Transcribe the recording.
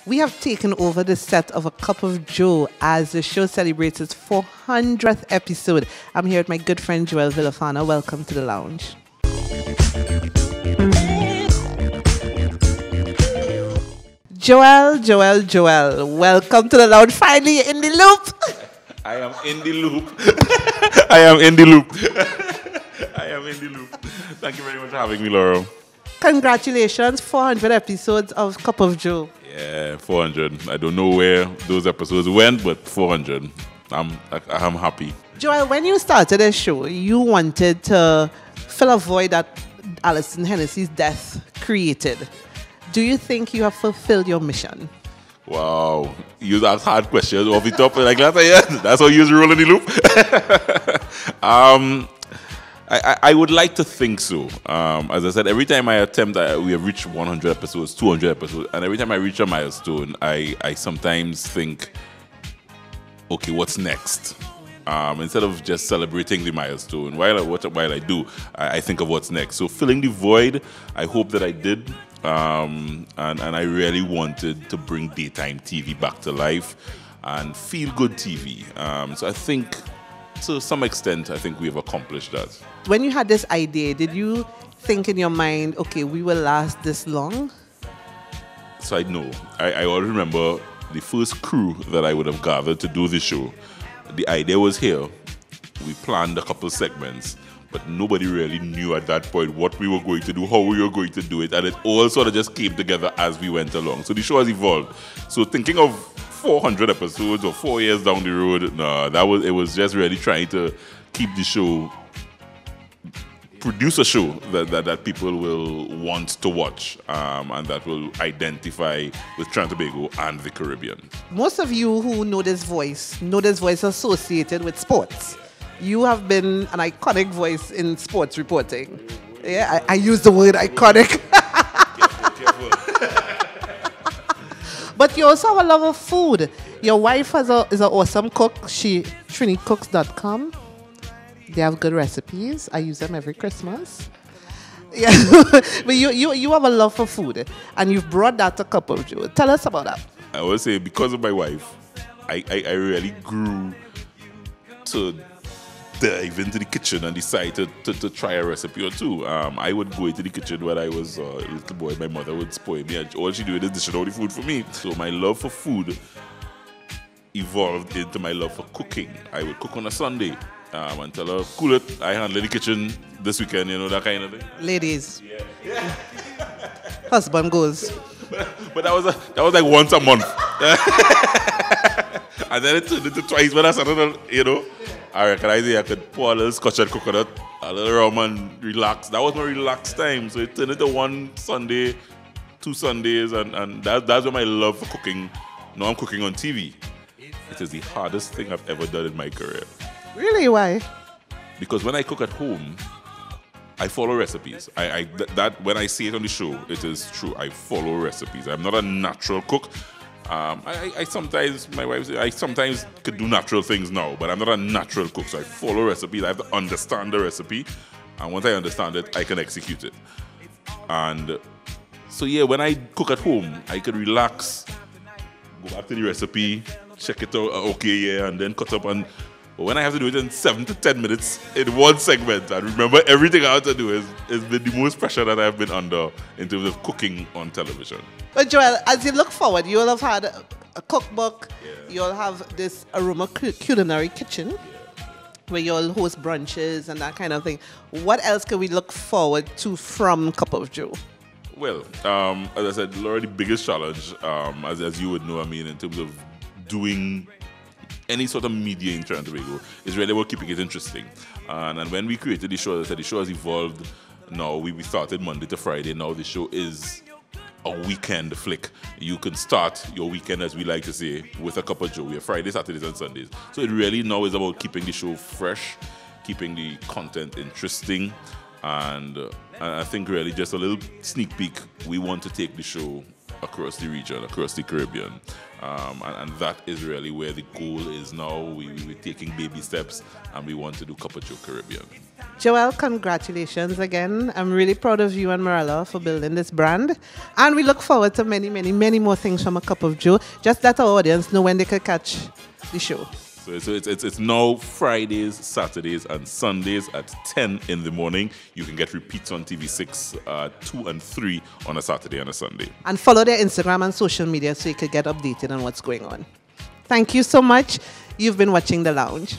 We have taken over the set of A Cup of Joe as the show celebrates its 400th episode. I'm here with my good friend Joel Villafana. Welcome to the lounge. Joel, welcome to the lounge. Finally, you're in the loop. I am in the loop. I am in the loop. I am in the loop. Thank you very much for having me, Laura. Congratulations, 400 episodes of Cup of Joe. Yeah, 400. I don't know where those episodes went, but 400. I'm happy. Joel, when you started the show, you wanted to fill a void that Alison Hennessy's death created. Do you think you have fulfilled your mission? Wow. You ask hard questions off the top like that. Yeah, that's how you use rolling the loop. I would like to think so. As I said, every time I attempt, we have reached 100 episodes, 200 episodes, and every time I reach a milestone, I sometimes think, okay, what's next? Instead of just celebrating the milestone, while I do, I think of what's next. So filling the void, I hope that I did. And I really wanted to bring daytime TV back to life and feel good TV. So I think, to some extent, I think we have accomplished that. When you had this idea, did you think in your mind, okay, we will last this long? So I know. I always remember the first crew that I would have gathered to do the show. The idea was here. We planned a couple segments, but nobody really knew at that point what we were going to do, how we were going to do it, and it all sort of just came together as we went along. So the show has evolved. So thinking of 400 episodes or 4 years down the road, no, it was just really trying to keep the show, produce a show that people will want to watch, and that will identify with Trinidad and Tobago and the Caribbean. Most of you who know this voice associated with sports. You have been an iconic voice in sports reporting. Yeah, I use the word iconic. Careful. But you also have a love of food. Your wife is an awesome cook. TriniCooks.com. They have good recipes. I use them every Christmas. Yeah, but you have a love for food, and you've brought that to Cup of Joe. Tell us about that. I would say because of my wife, I really grew to dive into the kitchen and decide to try a recipe or two. I would go into the kitchen when I was a little boy. My mother would spoil me, and all she did is dish out the food for me. So my love for food evolved into my love for cooking. I would cook on a Sunday and tell her, cool it, I handle the kitchen this weekend, that kind of thing. Ladies. Yeah. Husband goes. But that was like once a month. And then it turned into twice when I started, I recognized I could pour a little scotch and coconut, a little rum and relax. That was my relaxed time. So it turned into one Sunday, 2 Sundays, and that's where my love for cooking. Now I'm cooking on TV. It is the hardest thing I've ever done in my career. Really? Why? Because when I cook at home, I follow recipes. That when I see it on the show, it is true. I follow recipes. I'm not a natural cook. I sometimes, my wife says, I sometimes could do natural things now, but I'm not a natural cook, so I follow recipes. I have to understand the recipe, and once I understand it, I can execute it. And so yeah, when I cook at home, I could relax, go back to the recipe, check it out, okay, yeah, and then cut up. But when I have to do it in 7 to 10 minutes in one segment, and remember everything I have to do is been the most pressure that I've been under in terms of cooking on television. But Joel, as you look forward, you'll have had a cookbook, you'll have this Aroma Culinary Kitchen, where you'll host brunches and that kind of thing. What else can we look forward to from Cup of Joe? Well, as I said, Laura, the biggest challenge, as you would know, in terms of doing any sort of media in Trinidad and Tobago, is really about keeping it interesting. And when we created the show, as I said, the show has evolved. Now we started Monday to Friday. Now the show is a weekend flick. You can start your weekend, as we like to say, with a Cup of Joe. We have Fridays, Saturdays, and Sundays. So it really now is about keeping the show fresh, keeping the content interesting, and I think really just a little sneak peek. We want to take the show across the region, across the Caribbean. And that is really where the goal is now. We're taking baby steps, and we want to do Cup of Joe Caribbean. Joel, congratulations again. I'm really proud of you and Marella for building this brand. And we look forward to many, many, many more things from A Cup of Joe. Just let our audience know when they could catch the show. So it's now Fridays, Saturdays, and Sundays at 10 in the morning. You can get repeats on TV6, 2 and 3 on a Saturday and a Sunday. And follow their Instagram and social media so you could get updated on what's going on. Thank you so much. You've been watching The Lounge.